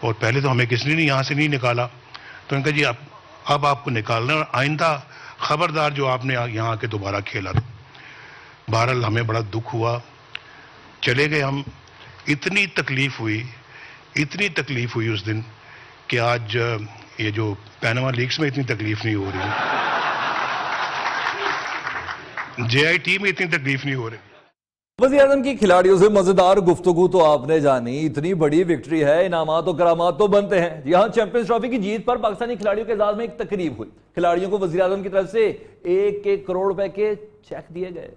और पहले तो हमें किसी ने यहाँ से नहीं निकाला, तो उनका जी अब आपको निकालना और आइंदा खबरदार जो आपने यहाँ आके दोबारा खेला। तो बहरहाल हमें बड़ा दुख हुआ, चले गए हम। इतनी तकलीफ हुई उस दिन कि आज ये जो पैनामा लीग्स में इतनी तकलीफ नहीं हो रही, JIT में इतनी तकलीफ नहीं हो रही। वज़ीर-ए-आज़म की खिलाड़ियों से मजेदार गुफ्तगू तो आपने जानी, इतनी बड़ी विक्ट्री है, इनामात और करामात तो बनते हैं। यहाँ चैंपियंस ट्रॉफी की जीत पर पाकिस्तानी खिलाड़ियों के एजाज में एक तकरीब हुई। खिलाड़ियों को वज़ीर-ए-आज़म की तरफ से 1-1 करोड़ रुपए के चेक दिए गए।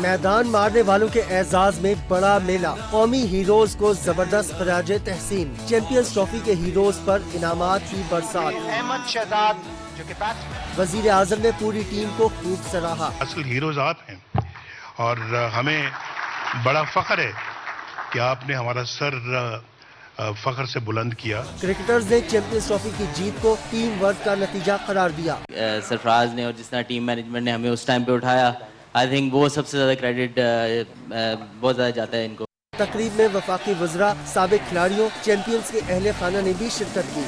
मैदान मारने वालों के एजाज में बड़ा मेला, कौमी हीरोज को जबरदस्त खराज तहसीन। चैंपियंस ट्रॉफी के हीरोज पर इनामात की बरसात। अहमद शहजाद जो कि वजीर आजम ने पूरी टीम को खूब सराहा। असल हीरोज आप हैं और हमें बड़ा फख्र है कि आपने हमारा सर फख्र से बुलंद किया। क्रिकेटर्स ने चैंपियंस ट्रॉफी की जीत को टीम वर्क का नतीजा करार दिया। सरफराज ने और जिस तरह टीम मैनेजमेंट ने हमें उस टाइम पे उठाया, आई थिंक वो सबसे ज्यादा क्रेडिट बहुत ज्यादा जाता है इनको। तकरीब में वफाकी वज़रा, साबिक खिलाड़ियों, चैंपियंस के अहले खाना ने भी शिरकत की।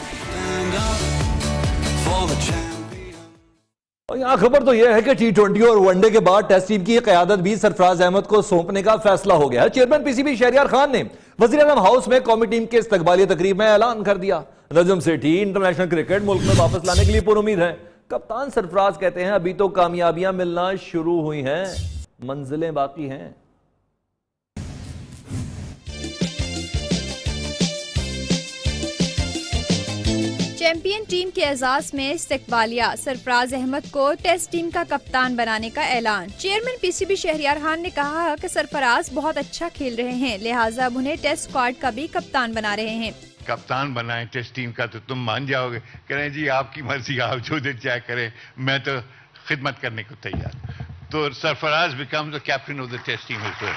और यहाँ खबर तो यह है कि T20 और वनडे के बाद टेस्ट टीम की क़यादत भी सरफराज अहमद को सौंपने का फैसला हो गया है। चेयरमैन PCB शहरियार खान ने वज़ीर-ए-आज़म हाउस में कौमी टीम के इस्तकबालिया तकरीब में ऐलान कर दिया, नजम सेठी इंटरनेशनल क्रिकेट मुल्क में वापस लाने के लिए पुरुमीद है। कप्तान सरफराज कहते हैं अभी तो कामयाबियां मिलना शुरू हुई हैं, मंजिलें बाकी हैं। चैंपियन टीम के एजाज में इस्तकबालिया, सरफराज अहमद को टेस्ट टीम का कप्तान बनाने का ऐलान। चेयरमैन PCB शहरियार खान ने कहा कि सरफराज बहुत अच्छा खेल रहे हैं, लिहाजा अब उन्हें टेस्ट स्क्वाड का भी कप्तान बना रहे हैं। कप्तान बनाए टेस्ट टीम का तो तुम मान जाओगे, कह रहे जी आपकी मर्जी, आप जो दिन चाहे करें, मैं तो खिदमत करने को तैयार। तो Sarfaraz becomes the captain of the test team as well.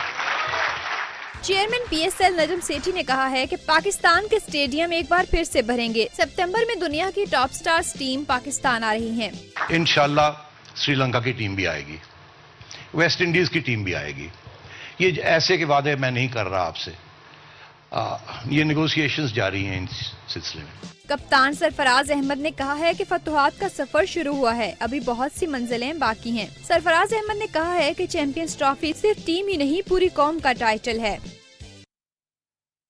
Chairman PSL Najam Sethi ने कहा है कि पाकिस्तान के स्टेडियम एक बार फिर से भरेंगे। सितंबर में दुनिया की टॉप स्टार्स टीम पाकिस्तान आ रही है। इंशाल्लाह श्रीलंका की टीम भी आएगी, वेस्ट इंडीज की टीम भी आएगी। ये ऐसे के वादे मैं नहीं कर रहा आपसे, ये नेगोशिएशंस जारी हैं इस सिलसिले में। कप्तान सरफराज अहमद ने कहा है कि फतुहात का सफर शुरू हुआ है, अभी बहुत सी मंजिलें बाकी हैं। सरफराज अहमद ने कहा है कि चैंपियंस ट्रॉफी सिर्फ टीम ही नहीं पूरी कौम का टाइटल है।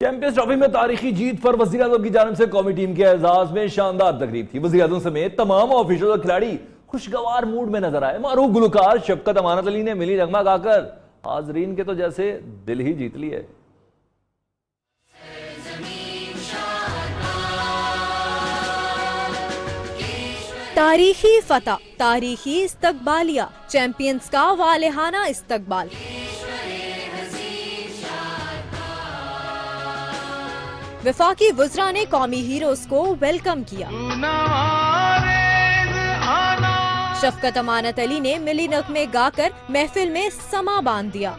चैंपियंस ट्रॉफी में तारीखी जीत पर वज़ीर-ए-आज़म की जानिब से कौमी टीम के एजाज में शानदार तकरीब थी। वज़ीर-ए-आज़म समेत तमाम ऑफिशियल और खिलाड़ी खुशगवार मूड में नजर आए। मारूफ गुलकार शफकत अमानत अली ने मिली नगमा गाकर हाजरीन के तो जैसे दिल ही जीत लिए। तारीखी फतह, तारीखी इस्तकबालिया, चैंपियंस का वालेहाना इस्तकबाल। वफाकी वज़रा ने कौमी हीरोज को वेलकम किया। शफकत अमानत अली ने मिली नगमे गाकर महफिल में समा बांध दिया।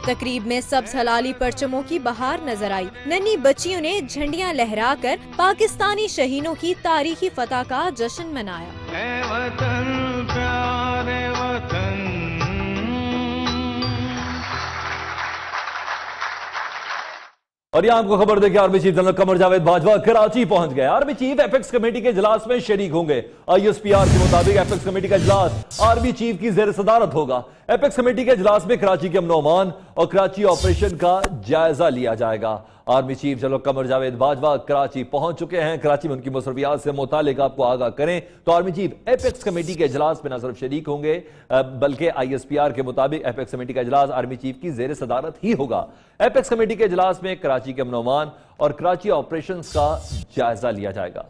तकरीब में सब्ज हलाली परचमों की बहार नजर आई। नन्ही बच्चियों ने झंडियां लहराकर पाकिस्तानी शहीनों की तारीखी फतह का जश्न मनाया। और यहाँ आपको खबर दे कि army chief general Qamar Javed Bajwa Karachi पहुंच गए। आर्मी चीफ एपेक्स कमेटी के इजलास में शरीक होंगे। ISPR के मुताबिक एपेक्स कमेटी का इजलास आर्मी चीफ की जेर सदारत होगा। एपेक्स कमेटी के इजलास में कराची के अमन-ओ-अमान और कराची ऑपरेशन का जायजा लिया जाएगा। Army chief general Qamar Javed Bajwa Karachi पहुंच चुके हैं। कराची में उनकी मसरूफियात से मुतालिक आपको आगाह करें तो आर्मी चीफ एपेक्स कमेटी के इजलास में न सिर्फ शरीक होंगे बल्कि ISPR के मुताबिक एपेक्स कमेटी का इजलास आर्मी चीफ की जेर सदारत ही होगा। एपेक्स कमेटी के इजलास में कराची के अमन-ओ-अमान और कराची ऑपरेशन का जायजा लिया जाएगा।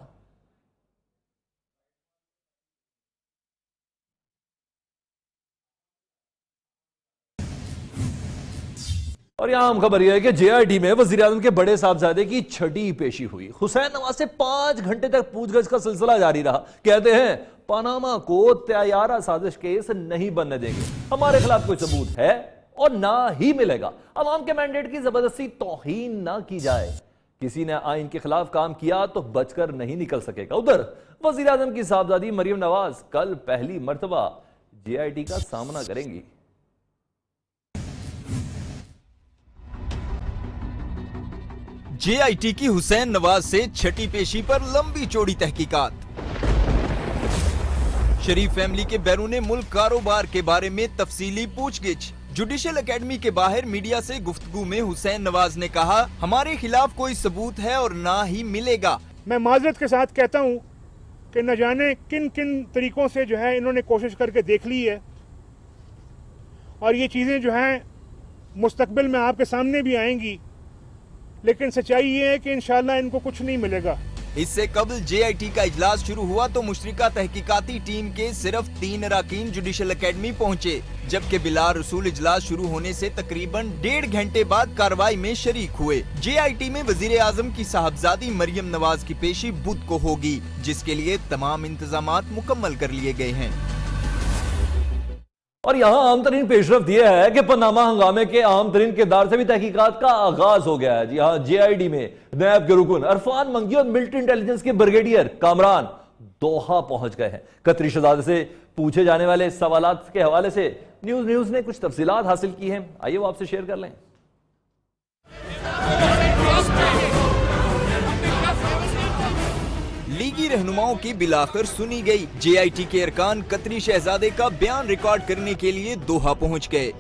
और यहां हम खबर यह है कि JIT में वज़ीर-ए-आज़म के बड़े साहबजादे की छठी पेशी हुई। हुसैन नवाज से 5 घंटे तक पूछगछ का सिलसिला जारी रहा। कहते हैं पनामा को तैयारा साजिश केस नहीं बनने देंगे, हमारे खिलाफ कोई सबूत है और ना ही मिलेगा। अवाम के मैंडेट की जबरदस्ती तौहीन ना की जाए, किसी ने आइन के खिलाफ काम किया तो बचकर नहीं निकल सकेगा। उधर वजीर आजम की साहबजादी मरियम नवाज कल पहली मर्तबा JIT का सामना करेंगी। JIT की हुसैन नवाज से छठी पेशी पर लंबी चौड़ी तहकीकात। शरीफ फैमिली के बैरूने मुल्क कारोबार के बारे में तफसीली पूछगिछ। जुडिशल एकेडमी के बाहर मीडिया से गुफ्तगू में हुसैन नवाज ने कहा, हमारे खिलाफ कोई सबूत है और ना ही मिलेगा। मैं माजरत के साथ कहता हूं कि न जाने किन किन तरीकों से जो है इन्होंने कोशिश करके देख ली है और ये चीज़ें जो हैं मुस्तकबिल में आपके सामने भी आएंगी, लेकिन सच्चाई ये है कि इंशाअल्लाह इनको कुछ नहीं मिलेगा। इससे कबल JIT का इजलास शुरू हुआ तो मुश्तरका तहकीकाती टीम के सिर्फ 3 अरकान जुडिशल एकेडमी पहुंचे, जबकि बिला रसूल इजलास शुरू होने से तकरीबन 1.5 घंटे बाद कार्रवाई में शरीक हुए। JIT में वजीर आजम की साहबजादी मरियम नवाज की पेशी बुध को होगी, जिसके लिए तमाम इंतजामात मुकम्मल कर लिए गए हैं। और यहां आम तरीन पेशरफ्त यह है कि पनामा हंगामे के आम तरीन किरदार से भी तहकीकात का आगाज हो गया है। जी हाँ, JID में नैब के रुकन अरफान मंगी और मिलिट्री इंटेलिजेंस के ब्रिगेडियर कामरान दोहा पहुंच गए हैं। कतरी शहजादे से पूछे जाने वाले सवालात के हवाले से न्यूज ने कुछ तफसीलात हासिल की हैं, आइए वो आपसे शेयर कर लें। लीगी रहनुमाओं की बिलाखिर सुनी गई। JIT के अरकान कतरी शहजादे का बयान रिकॉर्ड करने के लिए दोहा पहुंच गए।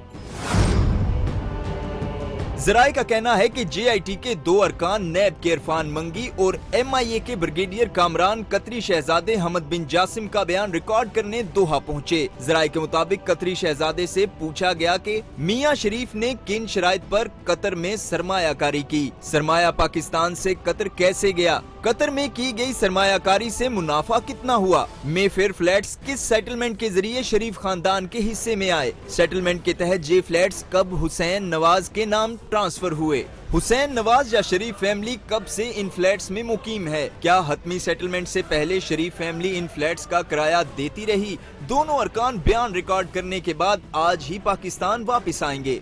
जराए का कहना है कि JIT के 2 अरकान नैब के इरफान मंगी और MIA के ब्रिगेडियर कामरान कतरी शहजादे हमद बिन जासिम का बयान रिकॉर्ड करने दोहा पहुंचे। जराए के मुताबिक कतरी शहजादे से पूछा गया कि मियां शरीफ ने किन शराइत पर कतर में सरमायाकारी की, सरमाया पाकिस्तान से कतर कैसे गया, कतर में की गई सरमायाकारी से मुनाफा कितना हुआ, मेफेयर फ्लैट्स किस सेटलमेंट के जरिए शरीफ खानदान के हिस्से में आए, सेटलमेंट के तहत जे फ्लैट्स कब हुसैन नवाज के नाम ट्रांसफर हुए, हुसैन नवाज या शरीफ फैमिली कब से इन फ्लैट्स में मुकीम है, क्या हतमी सेटलमेंट से पहले शरीफ फैमिली इन फ्लैट्स का किराया देती रही। दोनों अरकान बयान रिकॉर्ड करने के बाद आज ही पाकिस्तान वापस आएंगे।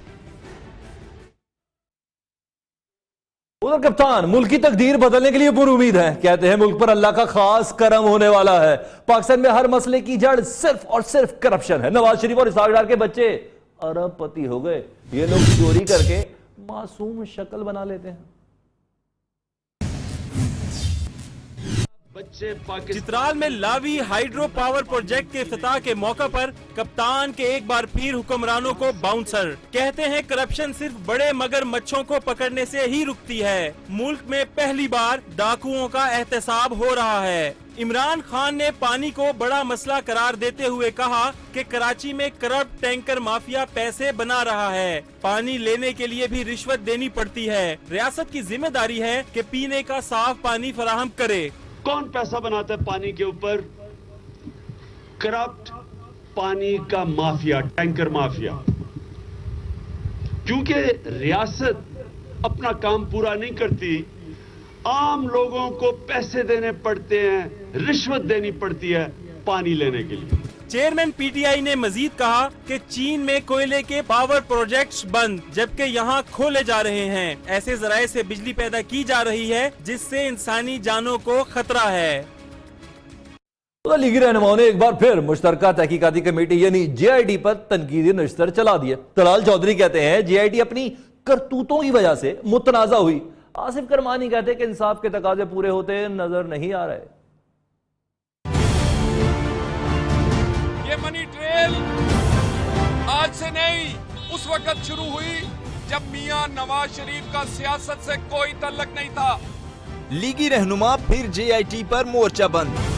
उधर कप्तान मुल्क की तकदीर बदलने के लिए पूरी उम्मीद है। कहते हैं मुल्क पर अल्लाह का खास करम होने वाला है। पाकिस्तान में हर मसले की जड़ सिर्फ और सिर्फ करप्शन है। नवाज शरीफ और इसहाक डार के बच्चे अरबपति हो गए। ये लोग चोरी करके मासूम शक्ल बना लेते हैं। चित्राल में लावी हाइड्रो पावर प्रोजेक्ट के इफ्तिताह के मौका पर कप्तान के एक बार फिर हुक्मरानों को बाउंसर। कहते हैं करप्शन सिर्फ बड़े मगरमच्छों को पकड़ने से ही रुकती है। मुल्क में पहली बार डाकुओं का एहतसाब हो रहा है। इमरान खान ने पानी को बड़ा मसला करार देते हुए कहा कि कराची में करप्ट टैंकर माफिया पैसे बना रहा है। पानी लेने के लिए भी रिश्वत देनी पड़ती है। रियासत की जिम्मेदारी है कि पीने का साफ पानी फराहम करे। कौन पैसा बनाता है पानी के ऊपर? करप्ट पानी का माफिया, टैंकर माफिया। क्योंकि रियासत अपना काम पूरा नहीं करती, आम लोगों को पैसे देने पड़ते हैं, रिश्वत देनी पड़ती है पानी लेने के लिए। चेयरमैन PTI ने मजीद कहा कि चीन में कोयले के पावर प्रोजेक्ट्स बंद, जबकि यहाँ खोले जा रहे हैं। ऐसे जराये से बिजली पैदा की जा रही है जिससे इंसानी जानों को खतरा है। तो लीगी रहनुमाओं ने एक बार फिर मुश्तरका तहकीकाती कमेटी यानी JID पर तनकीदी नश्तर चला दिए। तलाल चौधरी कहते हैं JID अपनी करतूतों की वजह से मुतनाजा हुई। आसिफ करमानी कहते कि इंसाफ के तकाजे पूरे होते नजर नहीं आ रहे। ये मनी ट्रेल आज से नहीं, उस वक्त शुरू हुई जब मियां नवाज शरीफ का सियासत से कोई तल्लक नहीं था। लीगी रहनुमा फिर JIT पर मोर्चा बंद।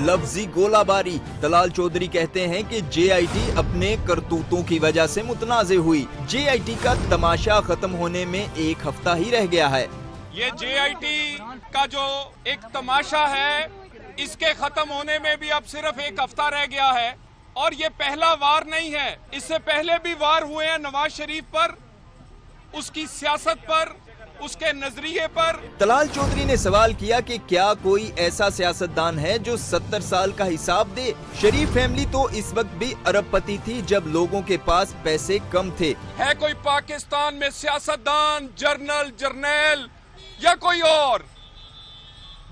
लफ्जी गोलाबारी। तलाल चौधरी कहते हैं कि JIT अपने करतूतों की वजह से मुतनाज़े हुई। JIT का तमाशा खत्म होने में 1 हफ्ता ही रह गया है। ये JIT का जो एक तमाशा है, इसके खत्म होने में भी अब सिर्फ 1 हफ्ता रह गया है। और ये पहला वार नहीं है, इससे पहले भी वार हुए हैं नवाज शरीफ पर, उसकी सियासत पर, उसके नजरिए पर। तलाल चौधरी ने सवाल किया कि क्या कोई ऐसा सियासतदान है जो 70 साल का हिसाब दे। शरीफ फैमिली तो इस वक्त भी अरबपति थी जब लोगों के पास पैसे कम थे। है कोई पाकिस्तान में सियासतदान, जर्नल, जर्नैल या कोई और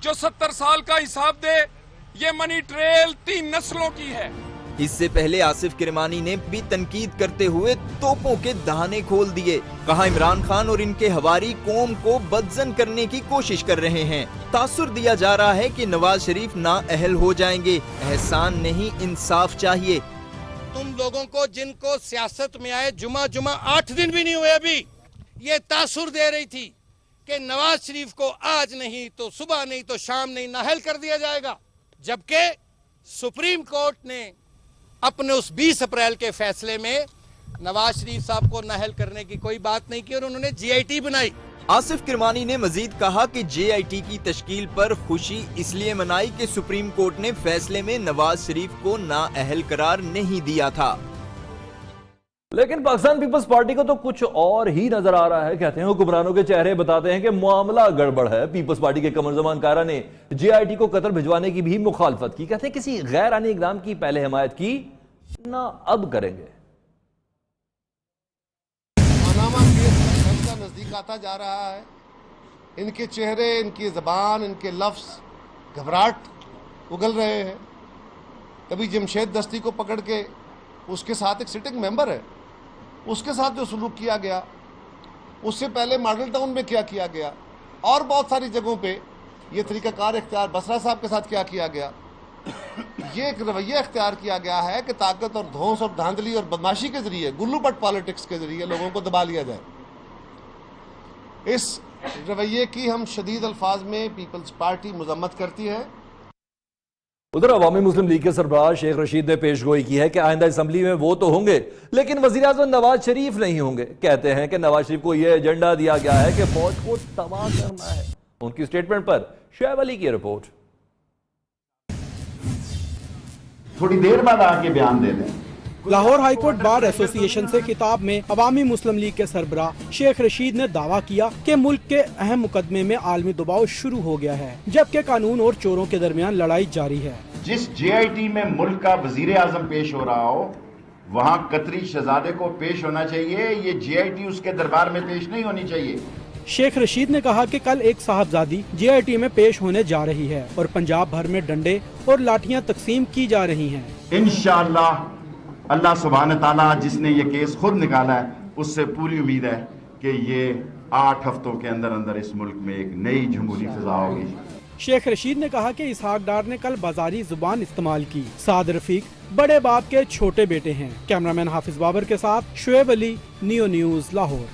जो 70 साल का हिसाब दे? ये मनी ट्रेल 3 नस्लों की है। इससे पहले आसिफ किरमानी ने भी तनकीद करते हुए तोपों के दहाने खोल दिए। कहा इमरान खान और इनके हवारी कौम को बदजन करने की कोशिश कर रहे हैं। तासुर दिया जा रहा है कि नवाज शरीफ नाअहल हो जाएंगे। एहसान नहीं, इंसाफ चाहिए। तुम लोगों को जिनको सियासत में आए जुमा 8 दिन भी नहीं हुए अभी, ये तासुर दे रही थी कि नवाज शरीफ को आज नहीं तो सुबह नहीं तो शाम नहीं नाअहल कर दिया जाएगा, जबकि सुप्रीम कोर्ट ने अपने उस 20 अप्रैल के फैसले में नवाज शरीफ साहब को नाअहल करने की कोई बात नहीं की और उन्होंने GIT बनाई। आसिफ किरमानी ने मजीद कहा कि JIT की तश्कील पर खुशी इसलिए मनाई कि सुप्रीम कोर्ट ने फैसले में नवाज शरीफ को नाअहल करार नहीं दिया था। लेकिन पाकिस्तान पीपल्स पार्टी को तो कुछ और ही नजर आ रहा है। कहते हैं हुक्मरानों के चेहरे बताते हैं कि मामला गड़बड़ है। पीपल्स पार्टी के कमर जमान कारा ने JIT को कतर भिजवाने की भी मुखालफत की। कहते हैं किसी गैर आनी इकदाम की पहले हिमायत की, ना अब करेंगे। पनामा केस का फैसला नजदीक आता जा रहा है। इनके चेहरे, इनकी जबान, इनके लफ्ज घबराहट उगल रहे हैं। कभी जमशेद दस्ती को पकड़ के, उसके साथ एक सिटिंग मेंबर है, उसके साथ जो सलूक किया गया, उससे पहले मॉडल टाउन में क्या किया गया और बहुत सारी जगहों पे ये तरीकाकार इख्तियार बसरा साहब के साथ क्या किया गया, ये एक रवैया इख्तियार किया गया है कि ताकत और धौंस और धांधली और बदमाशी के जरिए, गुल्लूपट पॉलिटिक्स के जरिए लोगों को दबा लिया जाए। इस रवैये की हम शदीद अल्फाज में पीपल्स पार्टी मजम्मत करती है। उधर अवामी मुस्लिम लीग के सरबराह शेख रशीद ने पेशगोई की है कि आइंदा असेंबली में वो तो होंगे लेकिन वजीर आज़म नवाज शरीफ नहीं होंगे। कहते हैं कि नवाज शरीफ को यह एजेंडा दिया गया है कि फौज को तबाह करना है। उनकी स्टेटमेंट पर शोएब अली की रिपोर्ट। थोड़ी देर बाद आके बयान दे दें। लाहौर हाईकोर्ट बार एसोसिएशन से खिताब में अवामी मुस्लिम लीग के सरबराह शेख रशीद ने दावा किया कि मुल्क के अहम मुकदमे में आलमी दबाव शुरू हो गया है, जबकि कानून और चोरों के दरमियान लड़ाई जारी है। जिस JIT में मुल्क का वजीर आजम पेश हो रहा हो, वहाँ कतरी शहजादे को पेश होना चाहिए। ये JIT उसके दरबार में पेश नहीं होनी चाहिए। शेख रशीद ने कहा कि कल एक साहबजादी JIT में पेश होने जा रही है और पंजाब भर में डंडे और लाठियां तकसीम की जा रही हैं। इंशाअल्लाह अल्लाह सुब्हान ताला जिसने ये केस खुद निकाला है, उससे पूरी उम्मीद है कि ये 8 हफ्तों के अंदर अंदर इस मुल्क में एक नई जमहूरी फिजा होगी। शेख रशीद ने कहा कि इसहाक डार ने कल बाजारी जुबान इस्तेमाल की। साद रफीक बड़े बाप के छोटे बेटे हैं। कैमरामैन हाफिज बाबर के साथ शोएब अली, नियो न्यूज, लाहौर।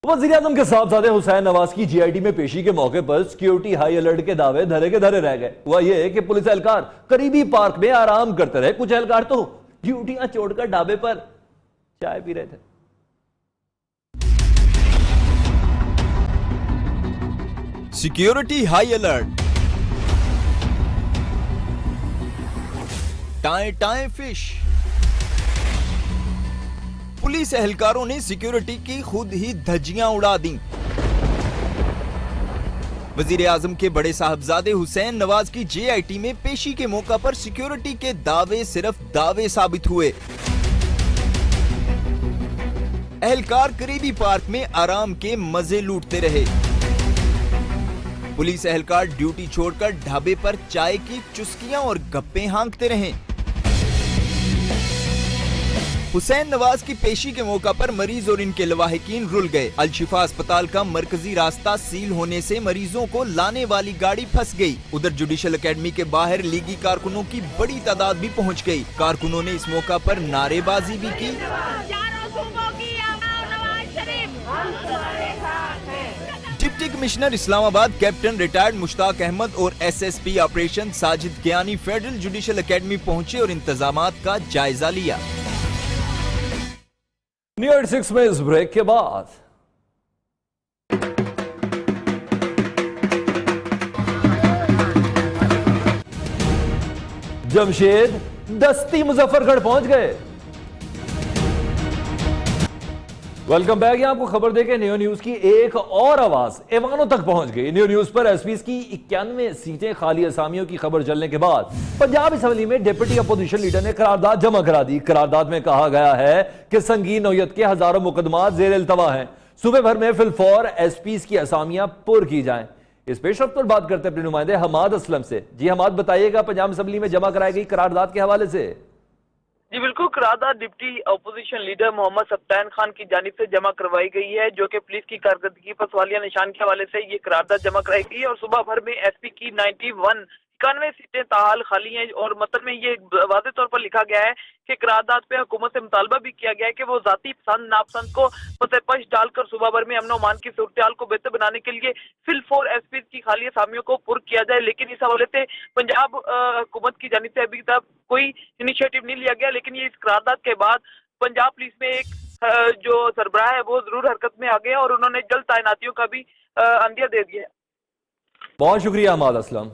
वज़ीर आज़म के साहबजादे हुसैन नवाज की JIT में पेशी के मौके पर सिक्योरिटी हाई अलर्ट के दावे धरे के धरे रह गए। हुआ यह कि पुलिस एहलकार करीबी पार्क में आराम करते रहे। कुछ एहलकार तो ड्यूटियां छोड़कर ढाबे पर चाय पी रहे थे। सिक्योरिटी हाई अलर्ट, टाए टाए फिश। पुलिस एहलकारों ने सिक्योरिटी की खुद ही धज्जियां उड़ा दी। वजीर आजम के बड़े साहबजादे हुसैन नवाज की JIT में पेशी के मौका पर सिक्योरिटी के दावे सिर्फ दावे साबित हुए। एहलकार करीबी पार्क में आराम के मजे लूटते रहे। पुलिस एहलकार ड्यूटी छोड़कर ढाबे पर चाय की चुस्कियां और गप्पे हाँकते रहे। हुसैन नवाज की पेशी के मौका पर मरीज और इनके लवाहिकीन रुल गए। अलशिफा अस्पताल का मरकजी रास्ता सील होने से मरीजों को लाने वाली गाड़ी फंस गई। उधर जुडिशल एकेडमी के बाहर लीगी कारकुनों की बड़ी तादाद भी पहुंच गई। कारकुनों ने इस मौका पर नारेबाजी भी की। Deputy commissioner Islamabad captain retired Mushtaq Ahmed और SSP operation Sajid Kiani federal judicial academy पहुंचे और इंतजामात का जायजा लिया। न्यूज 6 में इस ब्रेक के बाद जमशेद दस्ती मुजफ्फरगढ़ पहुंच गए। Welcome back. आपको खबर देके न्यू न्यूज की एक और आवाज ऐवानों तक पहुंच गई। न्यू न्यूज पर एसपीज की 91 सीटें खाली असामियों की खबर चलने के बाद पंजाब असेंबली में डिप्टी अपोजिशन लीडर ने करारदाद जमा करा दी। करारदाद में कहा गया है कि संगीन नौयत के हजारों मुकदमात जेर इल्तवा हैं। सूबे भर में फिलफौर एसपीज की असामियां पुर की जाएं। इस पेशरफ्त पर बात करते अपने नुमाइंदे हमाद असलम से। जी हमाद, बताइएगा पंजाब असेंबली में जमा कराई गई करारदाद के हवाले से। जी बिल्कुल, करारदाद deputy opposition leader Mohammad Saftan Khan की जानिब से जमा करवाई गई है, जो कि पुलिस की कारकर्दगी पर सवालिया निशान के हवाले से ये करारदाद जमा कराई गई है। और सुबह भर में एसपी की 91 सीटें ताहाल खाली हैं। और मतलब में ये वाज़ेह तौर पर लिखा गया है कि करारदाद पे हुकूमत से मुतालबा भी किया गया है कि वो जाती पसंद नापसंद को पश डालकर सुबह भर में अमन अमान की सूरत को बेहतर बनाने के लिए फिल 4 एसपी की खाली असामियों को पुर किया जाए। लेकिन इस हवाले से पंजाब हुकूमत की जानिब से अभी तक कोई इनिशिएटिव नहीं लिया गया। लेकिन ये इस करारदाद के बाद पंजाब पुलिस में एक जो सरबराह है वो जरूर हरकत में आ गया और उन्होंने जल्द तैनातियों का भी अंदिया दे दिया है। बहुत शुक्रिया हमाद असलम।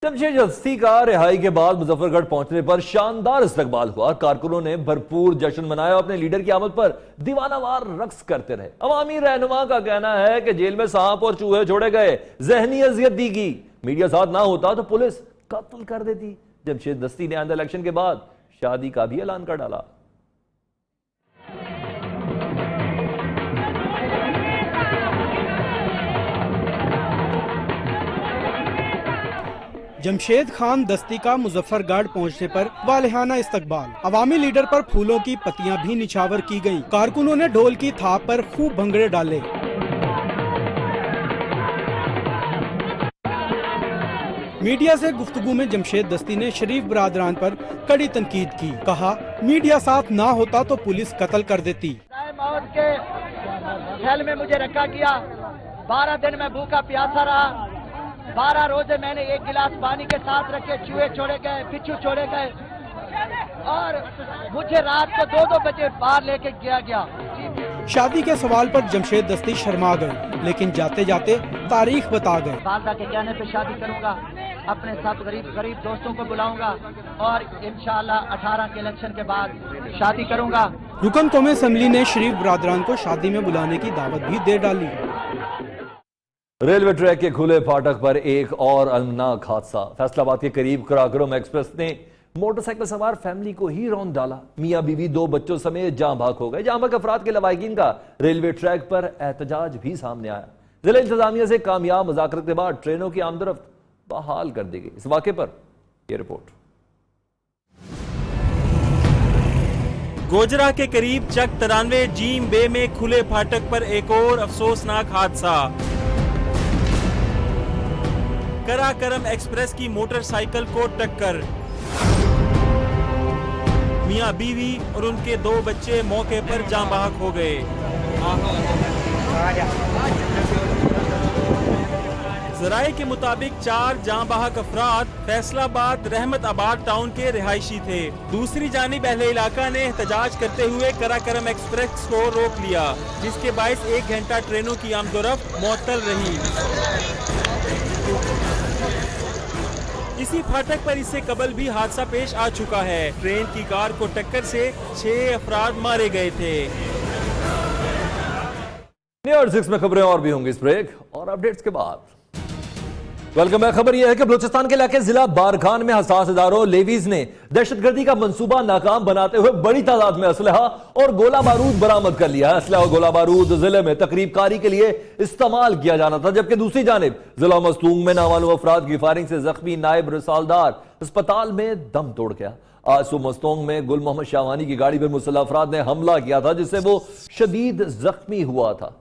जमशेद दस्ती का रिहाई के बाद मुजफ्फरगढ़ पहुंचने पर शानदार इस्तकबाल हुआ। कारकुनों ने भरपूर जश्न मनाया, अपने लीडर की आमद पर दीवानावार रक्स करते रहे। अवामी रहनुमा का कहना है कि जेल में सांप और चूहे छोड़े गए, जहनी अजियत दी गई। मीडिया साथ ना होता तो पुलिस कत्ल कर देती। जमशेद दस्ती ने आंदा इलेक्शन के बाद शादी का भी ऐलान कर डाला। जमशेद खान दस्ती का मुजफ्फरगढ़ पहुंचने पर वालिहाना इस्तकबाल। अवामी लीडर पर फूलों की पत्तियां भी निछावर की गईं। कारकुनों ने ढोल की थाप पर खूब भंगड़े डाले। मीडिया से गुफ्तगू में जमशेद दस्ती ने शरीफ बरादरान पर कड़ी तनकीद की। कहा, मीडिया साथ ना होता तो पुलिस कत्ल कर देती। मौत के जेल में मुझे रखा गया, 12 दिन में भूखा प्यासा रहा। 12 रोजे मैंने एक गिलास पानी के साथ रखे, चूहे छोड़े गए, बिच्छू छोड़े गए और मुझे रात को 2-2 बजे बाहर लेके गया। शादी के सवाल पर जमशेद दस्ती शर्मा गए, लेकिन जाते जाते तारीख बता गए। वालदा के कहने पे शादी करूंगा, अपने सब गरीब दोस्तों को बुलाऊंगा और इंशाअल्लाह 18 के इलेक्शन के बाद शादी करूंगा। रुकन कौमी असेंबली ने शरीफ बरादरान को शादी में बुलाने की दावत भी दे डाली। रेलवे ट्रैक के खुले फाटक पर एक और अलमनाक हादसा। फैसलाबाद के करीब कराकरम एक्सप्रेस ने मोटरसाइकिल सवार फैमिली को ही रौंद डाला। मियां बीवी 2 बच्चों समेत जाँ भाग हो गए। जाँ भाग अफराद के लवाहिकीन का रेलवे ट्रैक पर एहतजाज भी सामने आया। जिला इंतजामिया से कामयाब मुज़ाकरत के बाद ट्रेनों की आमदरफ्त बहाल कर दी गई। इस वाक़े पर यह रिपोर्ट। गोजरा के करीब चक 93 जीम बे में खुले फाटक पर एक और अफसोसनाक हादसा। कराकरम एक्सप्रेस की मोटरसाइकिल को टक्कर। मियां बीवी और उनके 2 बच्चे मौके पर जाँ बहक हो गए। जराये के मुताबिक 4 जाँ बहक अफराद फैसलाबाद रहमत आबाद टाउन के रिहायशी थे। दूसरी जानिब अहले इलाका ने एहतजाज करते हुए कराकरम एक्सप्रेस को रोक लिया, जिसके बायस 1 घंटा ट्रेनों की आमदोरफ्त मुअत्तल रही। इसी फाटक पर इससे कबल भी हादसा पेश आ चुका है। ट्रेन की कार को टक्कर से 6 अफराद मारे गए थे। न्यूज़ 6 में खबरें और भी होंगी इस ब्रेक और अपडेट्स के बाद। Welcome back. खबर यह है कि बलूचिस्तान के इलाके जिला बारखान में हसास इदारों लेवीज ने दहशतगर्दी का मंसूबा नाकाम बनाते हुए बड़ी तादाद में असलहा और गोला बारूद बरामद कर लिया है। असलहा और गोला बारूद जिले में तकरीब कारी के लिए इस्तेमाल किया जाना था, जबकि दूसरी जानिब जिला मस्तूंग में नामालूम अफराद की फायरिंग से जख्मी नायब रसालदार अस्पताल में दम तोड़ गया। आज सुबह मस्तूंग में गुल मोहम्मद शाहवानी की गाड़ी पर मुसल्लह अफराद ने हमला किया था, जिससे वो शदीद जख्मी हुआ था।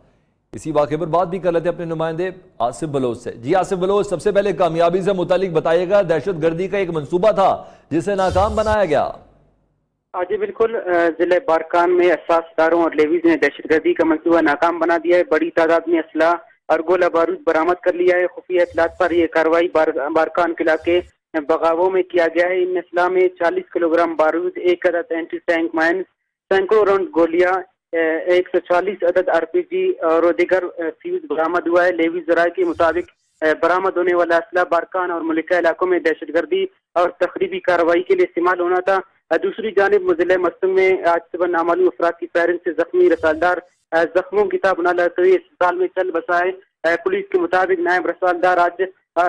इसी वाक़े पर बात भी कर लेते अपने नुमाइंदे आसिफ बलोच से। जी आसिफ बलोच, सबसे पहले कामयाबी से मुतालिक बताइएगा। दहशतगर्दी का एक मंसूबा था जिसे नाकाम बनाया गया। जी बिल्कुल, जिले बारकान में असासदारों और लेवीज ने दहशतगर्दी का मंसूबा नाकाम बना दिया है। बड़ी तादाद में असला और गोला बारूद बरामद कर लिया है। खुफिया इतलात पर यह कार्रवाई बारकान के इलाके बगावों में किया गया है। इन असला में 40 किलोग्राम बारूद, 1 अदद एंटी टैंक माइन, सैकड़ों राउंड गोलियां, 140 अदद RPG और दीगर फ्यूज बरामद हुआ है। लेवी जराये के मुताबिक बरामद होने वाला असला बारकान और मुलिका इलाकों में दहशतगर्दी और तखरीबी कार्रवाई के लिए इस्तेमाल होना था। दूसरी जानिब जिले मस्तंग में आज सुबह नामालूम अफराद की फायरिंग से जख्मी रसालदार जख्मों की ताबना लेते हुए अस्पताल में चल बसाए। पुलिस के मुताबिक नायब रसालदार आज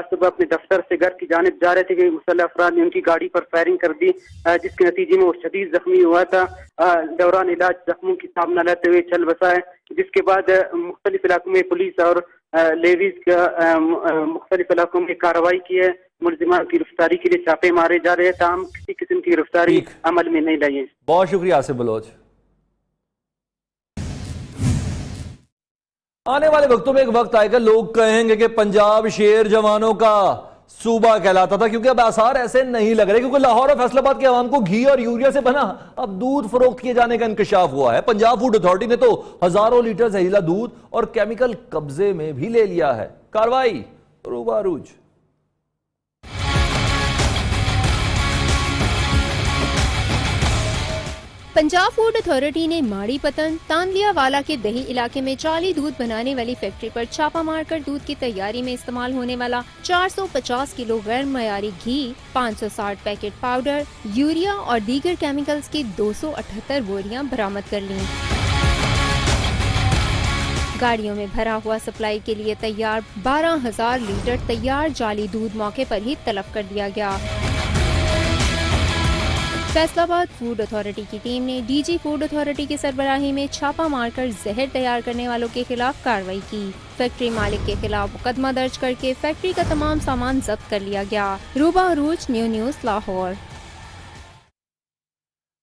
सुबह अपने दफ्तर से घर की जानिब जा रहे थे कि मुसल्लह अफराद ने उनकी गाड़ी पर फायरिंग कर दी, जिसके नतीजे में वो शदीद जख्मी हुआ था। दौरान इलाज जख्मों की ताबना लेते हुए चल बसा है, जिसके बाद मुख्तलिफ इलाकों में पुलिस और लेवीज का मुख्तलिफ इलाकों में कार्रवाई की है। मुलजिमान की गिरफ्तारी के लिए छापे मारे जा रहे हैं, ताहम किसी किस्म की गिरफ्तारी अमल में नहीं लाई है। बहुत शुक्रिया आसिफ बलोच। आने वाले वक्तों में एक वक्त आएगा लोग कहेंगे कि पंजाब शेर जवानों का सूबा कहलाता था, क्योंकि अब आसार ऐसे नहीं लग रहे, क्योंकि लाहौर और फैसलाबाद के अवाम को घी और यूरिया से बना अब दूध फरोख्त किए जाने का इंकशाफ हुआ है। पंजाब फूड अथॉरिटी ने तो हजारों लीटर जहरीला दूध और केमिकल कब्जे में भी ले लिया है। कार्रवाई रूबारूज। पंजाब फूड अथॉरिटी ने माड़ी पतन तांदियावाला के दही इलाके में जाली दूध बनाने वाली फैक्ट्री पर छापा मारकर दूध की तैयारी में इस्तेमाल होने वाला 450 किलो गैर मयारी घी, 560 पैकेट पाउडर, यूरिया और दीगर केमिकल्स की 278 बोरियां बरामद कर लीं। गाड़ियों में भरा हुआ सप्लाई के लिए तैयार 12,000 लीटर तैयार जाली दूध मौके पर ही तलब कर दिया गया। फैसलाबाद फूड अथॉरिटी की टीम ने डीजी फूड अथॉरिटी की सरबराही में छापा मारकर जहर तैयार करने वालों के खिलाफ कार्रवाई की। फैक्ट्री मालिक के खिलाफ मुकदमा दर्ज करके फैक्ट्री का तमाम सामान जब्त कर लिया गया। रूबा अरूज, न्यू न्यूज़, लाहौर।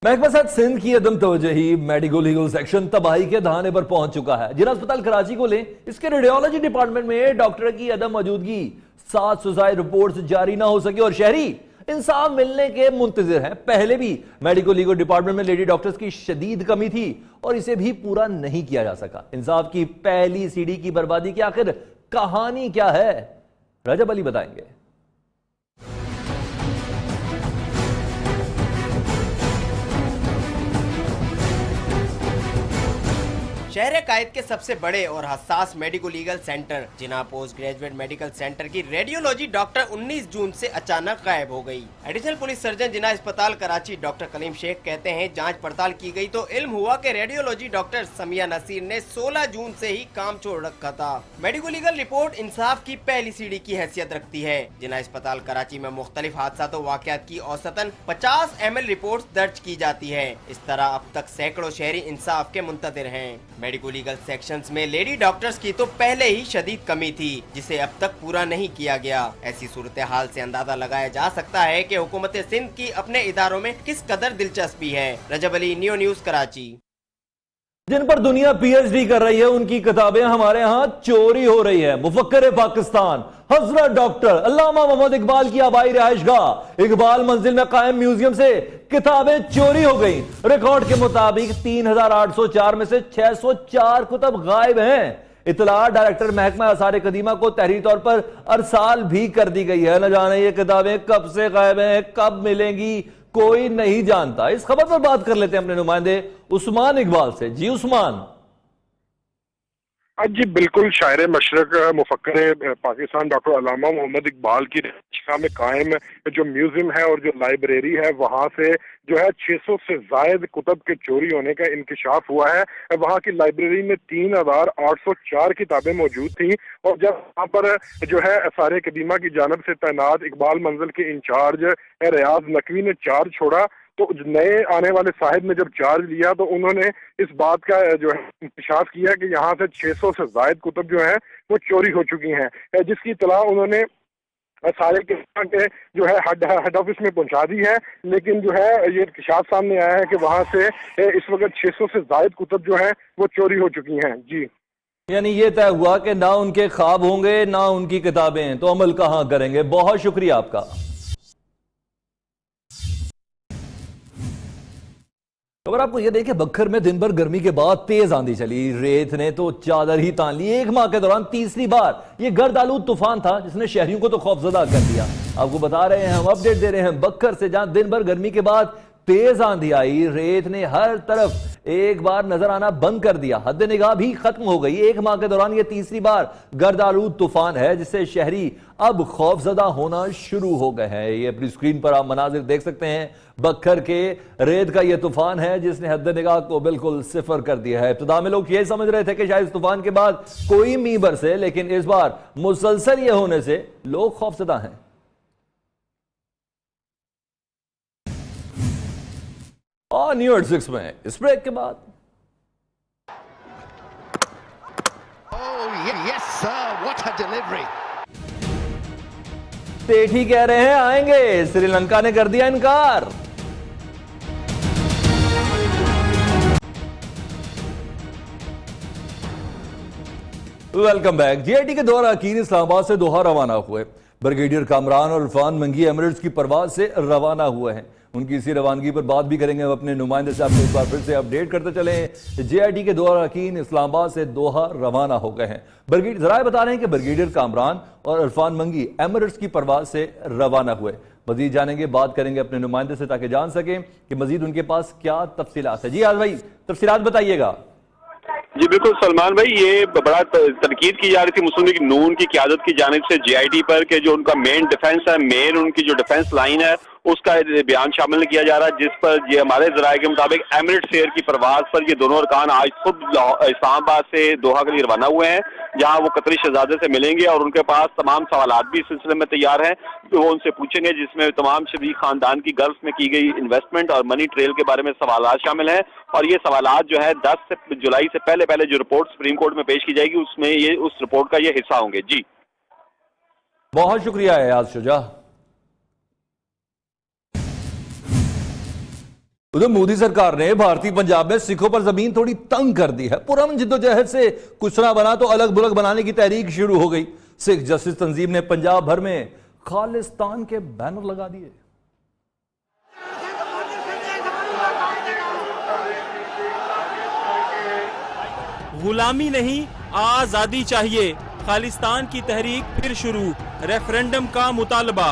महकमा सेहत सिंध की अदम तवज्जोही मेडिको लीगल सेक्शन तबाही के दहाने पर पहुंच चुका है। जिला अस्पताल कराची को लें, इसके रेडियोलॉजी डिपार्टमेंट में डॉक्टर की अदम मौजूदगी 7 सुसाइड रिपोर्ट्स जारी ना हो सकी और शहरी इंसाफ मिलने के मुंतजिर हैं। पहले भी मेडिको लीगल डिपार्टमेंट में लेडी डॉक्टर्स की शदीद कमी थी और इसे भी पूरा नहीं किया जा सका। इंसाफ की पहली सीढ़ी की बर्बादी की आखिर कहानी क्या है, रजब अली बताएंगे। शहर कायद के सबसे बड़े और हसास मेडिको लीगल सेंटर जिना पोस्ट ग्रेजुएट मेडिकल सेंटर की रेडियोलॉजी डॉक्टर 19 जून से अचानक गायब हो गई। एडिशनल पुलिस सर्जन जिना अस्पताल कराची डॉक्टर कलीम शेख कहते हैं, जांच पड़ताल की गई तो इल्म हुआ कि रेडियोलॉजी डॉक्टर समिया नसीर ने 16 जून से ही काम छोड़ रखा था। मेडिको लीगल रिपोर्ट इंसाफ की पहली सीढ़ी की हैसियत रखती है। जिना अस्पताल कराची में मुख्तलिफ हादसा तो वाकयात की औसतन 50 ml रिपोर्ट दर्ज की जाती है। इस तरह अब तक सैकड़ों शहरी इंसाफ के मुंतजिर हैं। मेडिको लीगल सेक्शंस में लेडी डॉक्टर्स की तो पहले ही शदीद कमी थी, जिसे अब तक पूरा नहीं किया गया। ऐसी सूरत हाल से अंदाजा लगाया जा सकता है कि हुकूमत सिंध की अपने इदारों में किस कदर दिलचस्पी है। रजब अली, न्यू न्यूज़, कराची। जिन पर दुनिया पीएचडी कर रही है उनकी किताबें हमारे यहाँ चोरी हो रही है। मुफक्किर पाकिस्तान हजरत डॉक्टर अल्लामा मोहम्मद इकबाल की आबाई रिहाइशगाह इकबाल मंजिल में कायम म्यूजियम से किताबें चोरी हो गई। रिकॉर्ड के मुताबिक 3804 में से 604 कुतब गायब हैं। इतला डायरेक्टर महकमा आसार कदीमा को तहरीरी तौर पर अरसाल भी कर दी गई है। न जाने ये किताबें कब से गायब हैं, कब मिलेंगी, कोई नहीं जानता। इस खबर पर बात कर लेते हैं अपने नुमाइंदे उस्मान इकबाल से। जी उस्मान। जी बिल्कुल, शायर मशरक मुफक्किर पाकिस्तान डॉक्टर अल्लामा मोहम्मद इकबाल की रिहाइशगाह में कायम जो म्यूजियम है और जो लाइब्रेरी है, वहाँ से जो है 600 से जायद कुतब के चोरी होने का इंकशाफ हुआ है। वहाँ की लाइब्रेरी में 3804 किताबें मौजूद थी और जब वहाँ पर जो है आसार कदीमा की जानिब से तैनात इकबाल मंजिल के इंचार्ज रियाज नकवी ने चार्ज छोड़ा तो नए आने वाले साहिब ने जब चार्ज लिया तो उन्होंने इस बात का जो है इंकशाफ किया कि यहाँ से 600 से जायद कुतब जो है वो चोरी हो चुकी हैं, जिसकी इतला उन्होंने सारे के जो है हेड ऑफिस में पहुंचा दी है। लेकिन जो है ये इंकशाफ सामने आया है कि वहाँ से इस वक्त 600 से जायद कुतब जो है वो चोरी हो चुकी हैं। जी, यानी ये तय हुआ कि ना उनके ख्वाब होंगे ना उनकी किताबें, तो अमल कहाँ करेंगे। बहुत शुक्रिया आपका। अगर आपको यह देखें, बखर में दिन भर गर्मी के बाद तेज आंधी चली, रेत ने तो चादर ही तान ली। एक माह के दौरान तीसरी बार यह गर्द आलूद तूफान था जिसने शहरियों को तो खौफजदा कर दिया। आपको बता रहे हैं, हम अपडेट दे रहे हैं बखर से, जहां दिन भर गर्मी के बाद तेज आंधी आई, रेत ने हर तरफ एक बार नजर आना बंद कर दिया, हद निगाह भी खत्म हो गई। एक माह के दौरान यह तीसरी बार गर्दालूद तूफान है जिससे शहरी अब खौफजदा होना शुरू हो गए हैं। ये अपनी स्क्रीन पर आप मनाजिर देख सकते हैं, बक्खर के रेत का यह तूफान है जिसने हद निगाह को बिल्कुल सिफर कर दिया है। इब्तिदा में लोग ये समझ रहे थे कि शायद इस तूफान के बाद कोई मींह बरसे, लेकिन इस बार मुसलसल ये होने से लोग खौफजदा हैं। और न्यू 6 में इस ब्रेक के बाद सेठी कह रहे हैं आएंगे, श्रीलंका ने कर दिया इनकार। Welcome back. जीआईटी के दो अरकान इस्लामाबाद से दोहा रवाना हुए। ब्रिगेडियर कामरान और इरफान मंगी एमिरेट्स की परवाज से रवाना हुए हैं। उनकी इसी रवानगी पर बात भी करेंगे। अपने नुमाइंदे से आपको एक बार फिर से अपडेट करते चले। जीआईटी के दो अरकान इस्लामाबाद से दोहा रवाना हो गए हैं। ब्रिगेडियर जराए बता रहे हैं कि ब्रिगेडियर कामरान और इरफान मंगी एमिरेट्स की परवाज से रवाना हुए। मजीद जानेंगे, बात करेंगे अपने नुमाइंदे से ताकि जान सकें कि मजीद उनके पास क्या तफसीलात है। जी आज भाई तफसीलात बताइएगा। जी बिल्कुल सलमान भाई, ये बड़ा तनकीद की जा रही थी मुस्लिम लीग नून की क़यादत की जानिब से जीआईटी पर कि जो उनका मेन डिफेंस है, मेन उनकी जो डिफेंस लाइन है उसका बयान शामिल किया जा रहा है, जिस पर ये हमारे जराये के मुताबिक एमिरेट्स एयर की परवाज पर ये दोनों अरकान आज सुबह इस्लामाबाद से दोहा के लिए रवाना हुए हैं, जहां वो कतरी शहजादे से मिलेंगे और उनके पास तमाम सवालात भी इस सिलसिले में तैयार हैं जो वो उनसे पूछेंगे, जिसमें तमाम शरीक खानदान की गल्फ में की गई इन्वेस्टमेंट और मनी ट्रेल के बारे में सवालात शामिल हैं। और ये सवालात जो है 10 जुलाई से पहले जो रिपोर्ट सुप्रीम कोर्ट में पेश की जाएगी उसमें ये उस रिपोर्ट का ये हिस्सा होंगे। जी बहुत शुक्रिया एयाज शुजा। उधर मोदी सरकार ने भारतीय पंजाब में सिखों पर जमीन थोड़ी तंग कर दी है। पुरअमन जिद्दोजहद से कुछ ना बना तो अलग बुलग बनाने की तहरीक शुरू हो गई। सिख जस्टिस तंजीम ने पंजाब भर में खालिस्तान के बैनर लगा दिए। गुलामी नहीं आजादी चाहिए, खालिस्तान की तहरीक फिर शुरू, रेफरेंडम का मुतालबा।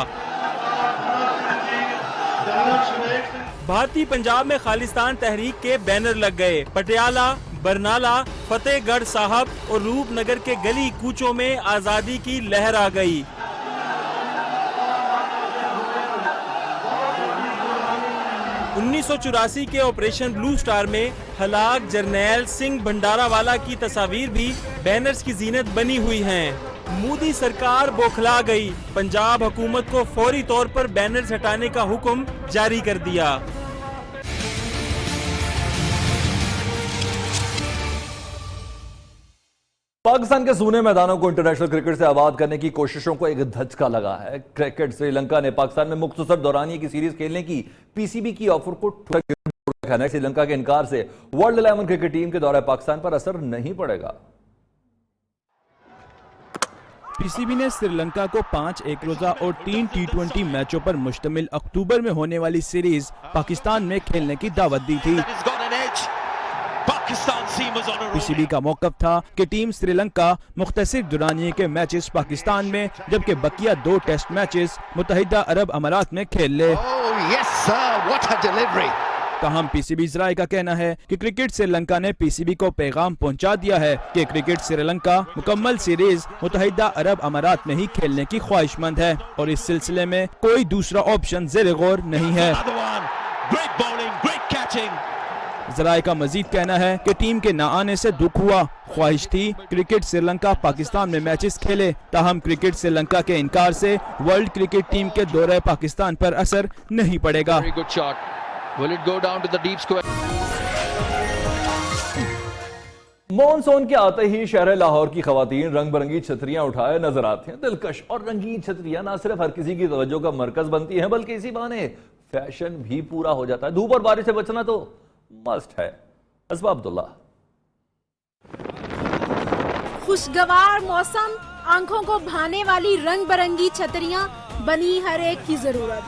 भारतीय पंजाब में खालिस्तान तहरीक के बैनर लग गए। पटियाला, बरनाला, फतेहगढ़ साहब और रूपनगर के गली कूचों में आजादी की लहर आ गई। उन्नीस 1984 के ऑपरेशन ब्लू स्टार में हलाक जरनैल सिंह भंडारावाला की तस्वीर भी बैनर्स की जीनत बनी हुई हैं। मोदी सरकार बौखला गई, पंजाब हुकूमत को फौरी तौर पर बैनर्स हटाने का हुक्म जारी कर दिया। पाकिस्तान के सूने मैदानों को इंटरनेशनल क्रिकेट से आबाद करने की कोशिशों को एक धचका लगा है। क्रिकेट श्रीलंका ने पाकिस्तान में मुख्तसर दौरानिया की सीरीज खेलने की पीसीबी की ऑफर को श्रीलंका के इनकार से वर्ल्ड 11 क्रिकेट टीम के दौरे पाकिस्तान पर असर नहीं पड़ेगा। पीसीबी ने श्रीलंका को 5 एक रोजा और 3 T20 मैचों पर मुश्तमिल अक्टूबर में होने वाली सीरीज पाकिस्तान में खेलने की दावत दी थी। पीसीबी का मौकफ था कि टीम श्रीलंका मुख्तसर दुरानिये के मैचेस पाकिस्तान में, जबकि बकिया 2 टेस्ट मैचेस मुत्तहिदा अरब अमारात में खेल ले। ताहम पीसीबी जराये का कहना है कि क्रिकेट श्रीलंका ने पीसीबी को पैगाम पहुंचा दिया है कि क्रिकेट श्रीलंका मुकम्मल सीरीज मुत्तहिदा अरब अमारात में ही खेलने की ख्वाहिशमंद है और इस सिलसिले में कोई दूसरा ऑप्शन ज़ेर गौर नहीं है। जराये का मजीद कहना है कि टीम के न आने से दुख हुआ, ख्वाहिश थी क्रिकेट श्रीलंका पाकिस्तान में मैचेस खेले, ताहम क्रिकेट श्रीलंका के इनकार से वर्ल्ड क्रिकेट टीम के दौरे पाकिस्तान पर असर नहीं पड़ेगा। मॉनसून के आते ही शहर लाहौर की खवातीन रंग बिरंगी छतरियां उठाए नजर आती हैं। दिलकश और रंगीन छतरियां न सिर्फ हर किसी की तवज्जो का मरकज बनती हैं, बल्कि इसी बहाने फैशन भी पूरा हो जाता है। धूप और बारिश से बचना तो मस्ट है। असबा अब्दुल्ला। खुशगवार मौसम, आंखों को भाने वाली रंग बिरंगी छतरियां बनी हर एक की जरूरत।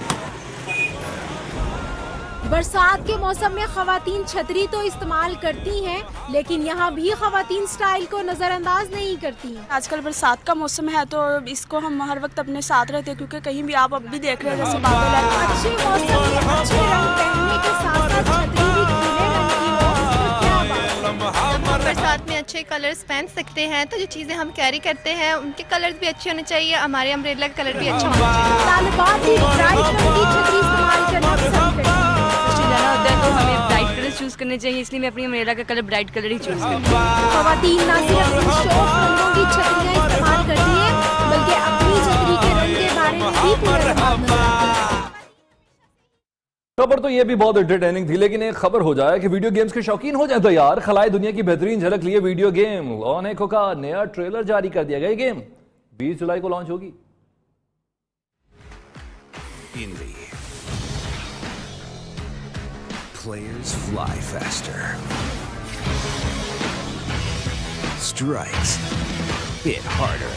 बरसात के मौसम में खवातीन छतरी तो इस्तेमाल करती हैं, लेकिन यहाँ भी खवातीन स्टाइल को नजरअंदाज नहीं करती। आजकल बरसात का मौसम है तो इसको हम हर वक्त अपने साथ रहते हैं, क्योंकि कहीं भी आप अब भी देख रहे हैं जैसे बादल है। अच्छे मौसम में अच्छे रंग पहनने के साथ साथ छतरी भी खुले रंग की हो तो क्या बात। बरसात में अच्छे कलर्स पहन सकते हैं, तो जो चीजें हम कैरी करते हैं उनके कलर्स भी अच्छे होने चाहिए, हमारे अम्ब्रेला का कलर भी अच्छा होना चाहिए। तालिबात भी ब्राइट रंग की छतरी इस्तेमाल करना पसंद करती हैं। जाना होता है तो हमें ब्राइट कलर चूज करने चाहिए, इसलिए मैं अपनी अम्ब्रेला का कलर ब्राइट कलर ही चूज करती हूँ। खवातीन न सिर्फ शौक रंगों की छतरियाँ इस्तेमाल करती हैं, बल्कि अपनी छतरी के रंग के बारे में भी पूरा जवाब नजर आती है। खबर तो ये भी बहुत एंटरटेनिंग थी, लेकिन एक खबर हो जाए कि वीडियो गेम्स के शौकीन हो जाए तो यार खलाए दुनिया की बेहतरीन झलक लिए वीडियो गेम लॉन एको का नया ट्रेलर जारी कर दिया गया। ये गेम 20 जुलाई को लॉन्च होगी। Players fly faster. Strikes hit harder.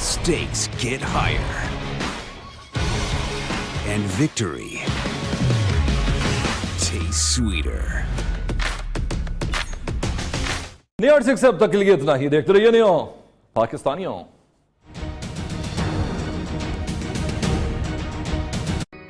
Stakes get higher. And victory tastes sweeter. New York 6 से अब तक के लिए इतना ही। देखते रहिए न्यूयॉर्क पाकिस्तानियों।